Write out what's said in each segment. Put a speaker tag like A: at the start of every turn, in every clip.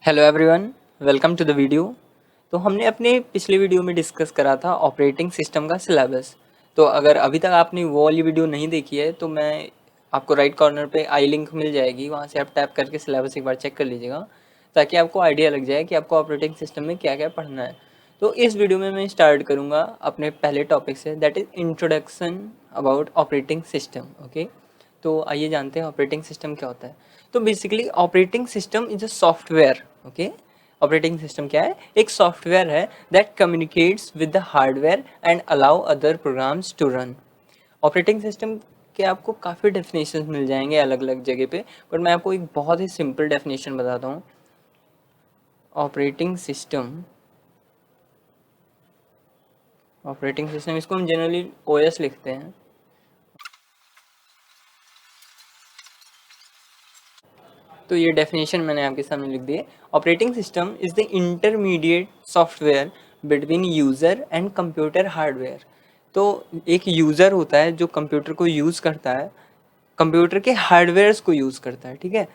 A: Hello everyone, welcome to the video. तो हमने अपने पिछले वीडियो में डिस्कस करा था ऑपरेटिंग सिस्टम का सिलेबस। तो अगर अभी तक आपने वो वाली वीडियो नहीं देखी है तो मैं आपको राइट कॉर्नर पे आई लिंक मिल जाएगी, वहाँ से आप टैप करके सिलेबस एक बार चेक कर लीजिएगा ताकि आपको आइडिया लग जाए कि आपको ऑपरेटिंग सिस्टम में क्या क्या पढ़ना है। तो इस वीडियो में मैं स्टार्ट करूँगा अपने पहले टॉपिक से, that is introduction about operating system. Okay, तो आइए जानते हैं ऑपरेटिंग सिस्टम क्या होता है। तो basically operating system is a software. Okay, operating system क्या है? एक सॉफ्टवेयर है that communicates with the hardware and allow other programs to run. Operating system के आपको काफ़ी डेफिनेशन मिल जाएंगे अलग अलग जगह पे, बट मैं आपको एक बहुत ही सिंपल डेफिनेशन बताता हूँ। ऑपरेटिंग सिस्टम इसको हम जनरली ओएस लिखते हैं। तो ये डेफिनेशन मैंने आपके सामने लिख दी है। Operating system is the intermediate software between user and computer hardware. तो एक यूज़र होता है जो कंप्यूटर को यूज़ करता है, कंप्यूटर के हार्डवेयर्स को यूज़ करता है, ठीक है।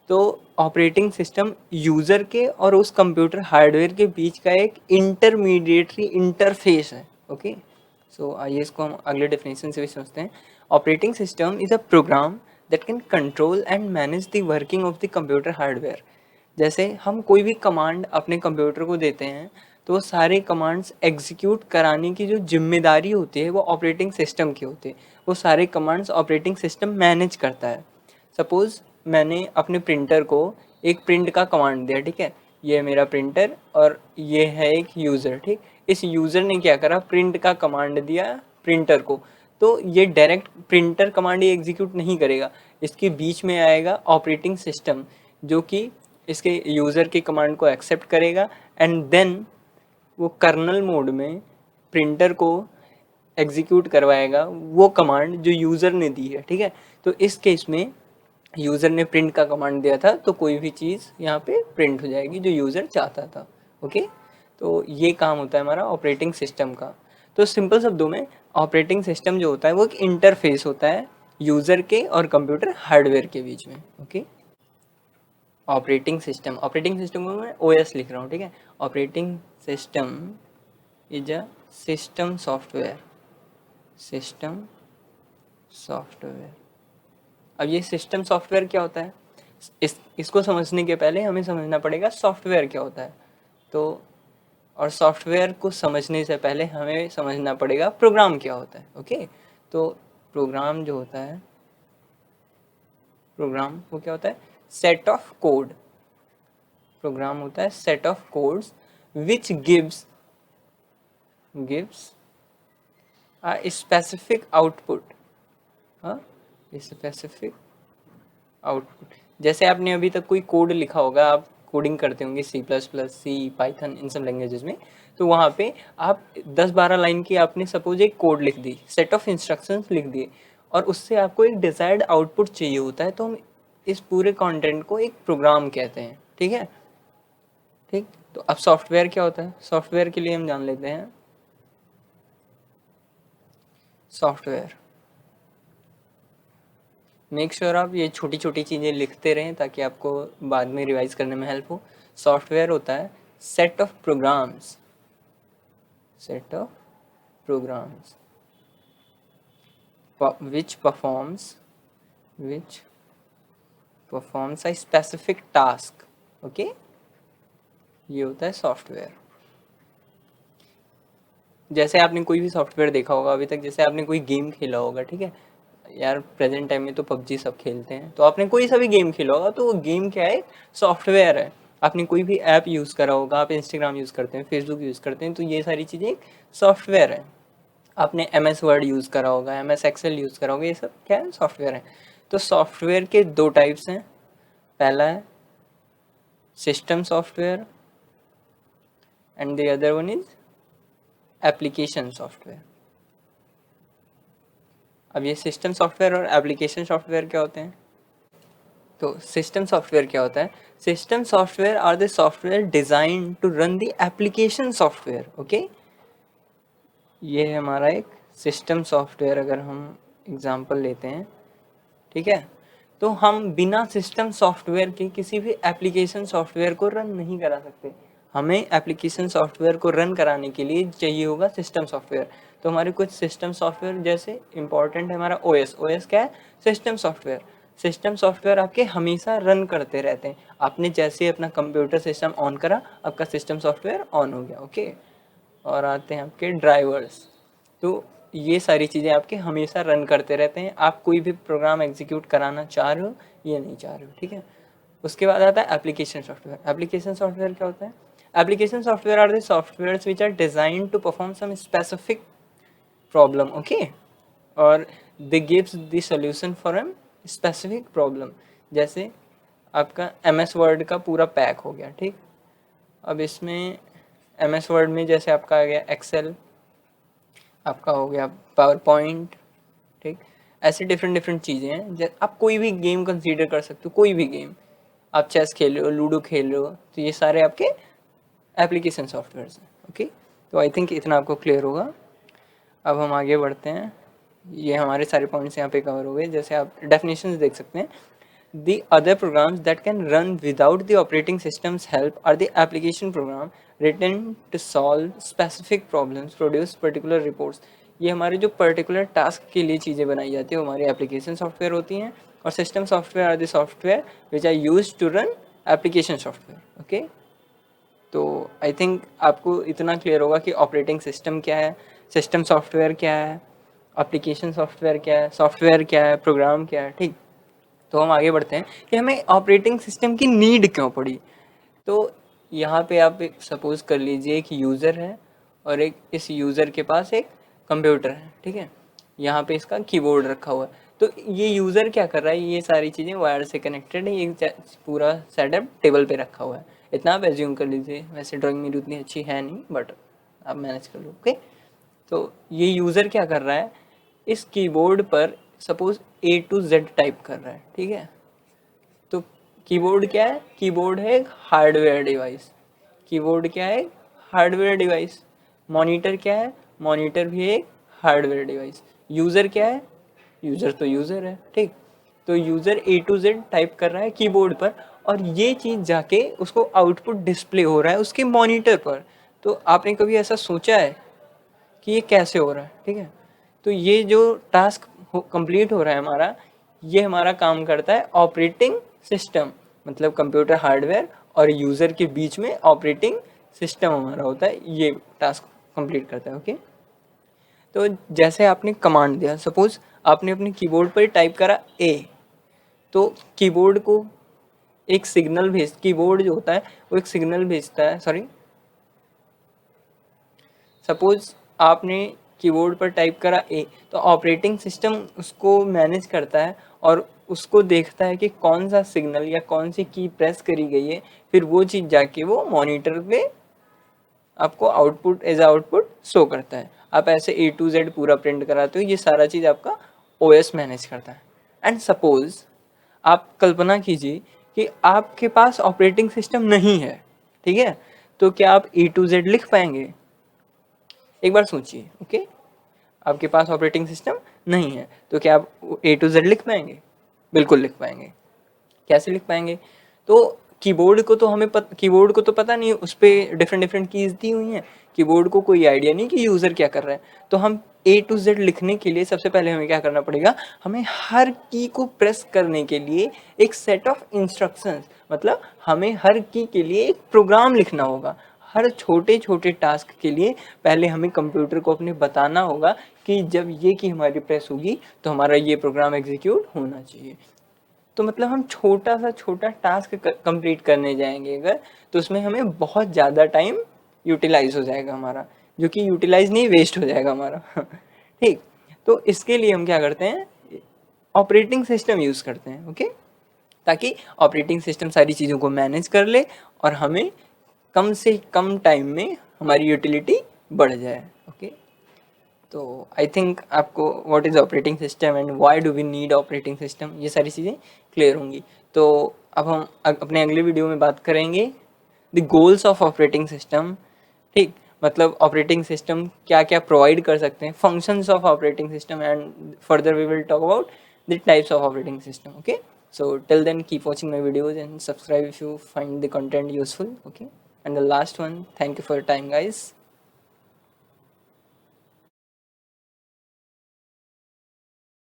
A: तो ऑपरेटिंग सिस्टम यूज़र के और उस कंप्यूटर हार्डवेयर के बीच का एक इंटरमीडिएटरी इंटरफेस है। ओके, सो आइए इसको हम अगले डेफिनेशन से भी समझते हैं। Operating system is a program that can control and manage the working of the computer hardware. जैसे हम कोई भी कमांड अपने कंप्यूटर को देते हैं तो वो सारे कमांड्स एग्जीक्यूट कराने की जो जिम्मेदारी होती है वो ऑपरेटिंग सिस्टम की होती है। वो सारे कमांड्स ऑपरेटिंग सिस्टम मैनेज करता है। सपोज़ मैंने अपने प्रिंटर को एक प्रिंट का कमांड दिया, ठीक है। ये है मेरा प्रिंटर और ये है एक यूज़र, ठीक। इस यूज़र ने क्या करा, प्रिंट का कमांड दिया प्रिंटर को। तो ये डायरेक्ट प्रिंटर कमांड ही एग्जीक्यूट नहीं करेगा, इसके बीच में आएगा ऑपरेटिंग सिस्टम जो कि इसके यूज़र के कमांड को एक्सेप्ट करेगा एंड देन वो कर्नल मोड में प्रिंटर को एग्जीक्यूट करवाएगा वो कमांड जो यूज़र ने दी है, ठीक है। तो इस केस में यूज़र ने प्रिंट का कमांड दिया था तो कोई भी चीज़ यहाँ पे प्रिंट हो जाएगी जो यूज़र चाहता था। ओके, तो ये काम होता है हमारा ऑपरेटिंग सिस्टम का। तो सिंपल शब्दों में ऑपरेटिंग सिस्टम जो होता है वो एक इंटरफेस होता है यूज़र के और कंप्यूटर हार्डवेयर के बीच में। ओके, ऑपरेटिंग सिस्टम को मैं ओएस लिख रहा हूँ, ठीक है। Operating system is a system software. अब ये सिस्टम सॉफ्टवेयर क्या होता है, इसको समझने के पहले हमें समझना पड़ेगा सॉफ्टवेयर क्या होता है। तो और सॉफ्टवेयर को समझने से पहले हमें समझना पड़ेगा प्रोग्राम क्या होता है। ओके, तो प्रोग्राम जो होता है, प्रोग्राम वो क्या होता है, सेट ऑफ कोड। प्रोग्राम होता है set of codes which gives a specific output. हाँ, स्पेसिफिक आउटपुट। जैसे आपने अभी तक कोई कोड लिखा होगा, आप कोडिंग करते होंगे C++, सी, पाइथन, इन सब लैंग्वेजेस में। तो वहाँ पे आप 10-12 लाइन की आपने सपोज एक कोड लिख दी, सेट ऑफ इंस्ट्रक्शंस लिख दिए और उससे आपको एक डिजायर्ड आउटपुट चाहिए होता है, तो हम इस पूरे कंटेंट को एक प्रोग्राम कहते हैं, ठीक है। ठीक, तो अब सॉफ्टवेयर क्या होता है, सॉफ्टवेयर के लिए हम जान लेते हैं। सॉफ्टवेयर, मेक श्योर आप ये छोटी छोटी चीज़ें लिखते रहें ताकि आपको बाद में रिवाइज करने में हेल्प हो। सॉफ्टवेयर होता है set of programs, set of programs which performs which performs a specific task. Okay, ये होता है सॉफ्टवेयर। जैसे आपने कोई भी सॉफ्टवेयर देखा होगा अभी तक, जैसे आपने कोई गेम खेला होगा, ठीक है। यार प्रेजेंट टाइम में तो पबजी सब खेलते हैं, तो आपने कोई सा भी गेम खेला होगा तो वो गेम क्या है, सॉफ्टवेयर है। आपने कोई भी ऐप यूज़ करा होगा, आप इंस्टाग्राम यूज़ करते हैं, फेसबुक यूज़ करते हैं, तो ये सारी चीज़ें एक सॉफ्टवेयर है। आपने MS वर्ड यूज़ करा होगा, MS एक्सेल यूज़ करा होगा, ये सब क्या है, सॉफ्टवेयर है। तो सॉफ्टवेयर के दो टाइप्स हैं। पहला है system software and the other one is application software. अब ये सिस्टम सॉफ्टवेयर और एप्लीकेशन सॉफ्टवेयर क्या होते हैं। तो सिस्टम सॉफ्टवेयर क्या होता है, system software are the software design to run the application software. Okay, ये है हमारा एक सिस्टम सॉफ्टवेयर, अगर हम एग्जांपल लेते हैं, ठीक है। तो हम बिना सिस्टम सॉफ्टवेयर के किसी भी एप्लीकेशन सॉफ्टवेयर को रन नहीं करा सकते। हमें एप्लीकेशन सॉफ्टवेयर को रन कराने के लिए चाहिए होगा सिस्टम सॉफ्टवेयर। तो हमारे कुछ सिस्टम सॉफ्टवेयर जैसे इंपॉर्टेंट है हमारा ओएस। ओएस क्या है? System software. सिस्टम सॉफ्टवेयर आपके हमेशा रन करते रहते हैं। आपने जैसे ही अपना कंप्यूटर सिस्टम ऑन करा, आपका सिस्टम सॉफ्टवेयर ऑन हो गया। ओके, और आते हैं आपके ड्राइवर्स। तो ये सारी चीज़ें आपके हमेशा रन करते रहते हैं, आप कोई भी प्रोग्राम एग्जीक्यूट कराना चाह रहे हो या नहीं चाह रहे हो। ठीक है, उसके बाद आता है एप्लीकेशन सॉफ्टवेयर। एप्लीकेशन सॉफ्टवेयर क्या होता है? Application software are the softwares which are designed to perform some specific problem, okay, और they gives the solution for an specific problem. जैसे आपका एम एस वर्ड का पूरा पैक हो गया। ठीक, अब इसमें एम एस वर्ड में जैसे आपका आ गया एक्सेल, आपका हो गया पावर पॉइंट। ठीक, ऐसे डिफरेंट डिफरेंट चीज़ें हैं। आप कोई भी गेम कंसीडर कर सकते हो, कोई भी गेम, आप चेस खेल रहे हो, लूडो खेल रहे हो, तो ये सारे आपके एप्लीकेशन सॉफ्टवेयर्स हैं। ओके, तो आई थिंक इतना आपको क्लियर होगा। अब हम आगे बढ़ते हैं। ये हमारे सारे पॉइंट्स यहाँ पे कवर हो गए। जैसे आप डेफिनेशंस देख सकते हैं, the other programs that can run without the operating system's help are the application program written to solve specific problems, produce particular reports। ये हमारे जो पर्टिकुलर टास्क के लिए चीज़ें बनाई जाती है वो हमारी एप्लीकेशन सॉफ्टवेयर होती हैं, और system software are the software which are use to run application software. Okay, तो आई थिंक आपको इतना क्लियर होगा कि ऑपरेटिंग सिस्टम क्या है, सिस्टम सॉफ्टवेयर क्या है, एप्लीकेशन सॉफ्टवेयर क्या है, सॉफ्टवेयर क्या है, प्रोग्राम क्या है। ठीक, तो हम आगे बढ़ते हैं कि हमें ऑपरेटिंग सिस्टम की नीड क्यों पड़ी। तो यहाँ पे आप सपोज कर लीजिए एक यूज़र है और एक इस यूज़र के पास एक कंप्यूटर है। ठीक है, यहाँ पे इसका कीबोर्ड रखा हुआ है। तो ये यूज़र क्या कर रहा है, ये सारी चीज़ें वायर से कनेक्टेड है, ये पूरा सेटअप टेबल पे रखा हुआ है। इतना आप एज्यूम कर लीजिए। वैसे ड्राइंग मेरी उतनी अच्छी है नहीं, बट आप मैनेज कर लो। ओके, तो ये यूज़र क्या कर रहा है, इस कीबोर्ड पर suppose A to Z type कर रहा है। ठीक है, तो कीबोर्ड क्या है? कीबोर्ड है एक हार्डवेयर डिवाइस। कीबोर्ड क्या है? Hardware device. मॉनिटर क्या है? मॉनिटर भी एक हार्डवेयर डिवाइस। यूज़र क्या है? यूज़र तो यूज़र है। ठीक, तो user A to Z type कर रहा है कीबोर्ड पर, और ये चीज़ जाके उसको आउटपुट डिस्प्ले हो रहा है उसके मॉनिटर पर। तो आपने कभी ऐसा सोचा है कि ये कैसे हो रहा है? ठीक है, तो ये जो टास्क कंप्लीट हो रहा है हमारा, ये हमारा काम करता है ऑपरेटिंग सिस्टम, मतलब कंप्यूटर हार्डवेयर और यूज़र के बीच में ऑपरेटिंग सिस्टम हमारा होता है, ये टास्क कंप्लीट करता है। ओके, तो जैसे आपने कमांड दिया, सपोज आपने अपने कीबोर्ड पर टाइप करा A, तो कीबोर्ड को एक सिग्नल कीबोर्ड जो होता है वो एक सिग्नल भेजता है। सपोज आपने कीबोर्ड पर टाइप करा A, तो ऑपरेटिंग सिस्टम उसको मैनेज करता है और उसको देखता है कि कौन सा सिग्नल या कौन सी की प्रेस करी गई है, फिर वो चीज़ जाके वो मॉनिटर पे आपको आउटपुट शो करता है। आप ऐसे A to Z पूरा प्रिंट कराते हो, ये सारा चीज़ आपका OS मैनेज करता है। एंड सपोज आप कल्पना कीजिए कि आपके पास ऑपरेटिंग सिस्टम नहीं है। ठीक है, तो क्या आप A to Z लिख पाएंगे? एक बार सोचिए। ओके, आपके पास ऑपरेटिंग सिस्टम नहीं है तो क्या आप A to Z लिख पाएंगे? बिल्कुल लिख पाएंगे। कैसे लिख पाएंगे? तो कीबोर्ड को तो कीबोर्ड को तो पता नहीं, उस पर डिफरेंट डिफरेंट कीज दी हुई हैं, कीबोर्ड को कोई आइडिया नहीं कि यूज़र क्या कर रहा है। तो हम A to Z लिखने के लिए सबसे पहले हमें क्या करना पड़ेगा, हमें हर की को प्रेस करने के लिए एक सेट ऑफ इंस्ट्रक्शंस, मतलब हमें हर की के लिए एक प्रोग्राम लिखना होगा। हर छोटे छोटे टास्क के लिए पहले हमें कंप्यूटर को अपने बताना होगा कि जब ये की हमारी प्रेस होगी तो हमारा ये प्रोग्राम एग्जीक्यूट होना चाहिए। तो मतलब हम छोटा सा छोटा टास्क कंप्लीट करने जाएंगे अगर, तो उसमें हमें बहुत ज़्यादा टाइम यूटिलाइज हो जाएगा हमारा, जो कि यूटिलाइज नहीं, वेस्ट हो जाएगा हमारा। ठीक, तो इसके लिए हम क्या करते हैं, ऑपरेटिंग सिस्टम यूज़ करते हैं। ओके, ताकि ऑपरेटिंग सिस्टम सारी चीज़ों को मैनेज कर ले और हमें कम से कम टाइम में हमारी यूटिलिटी बढ़ जाए। ओके, तो आई थिंक आपको what is operating system and why do we need operating system, ये सारी चीज़ें क्लियर होंगी। तो अब हम अपने अगले वीडियो में बात करेंगे the goals of operating system. ठीक, मतलब ऑपरेटिंग सिस्टम क्या क्या प्रोवाइड कर सकते हैं, functions of operating system, and further we will talk about the types of operating system. Okay, So till then, keep watching my videos and subscribe if you find the content useful. Okay, and the last one, thank you for your time, guys.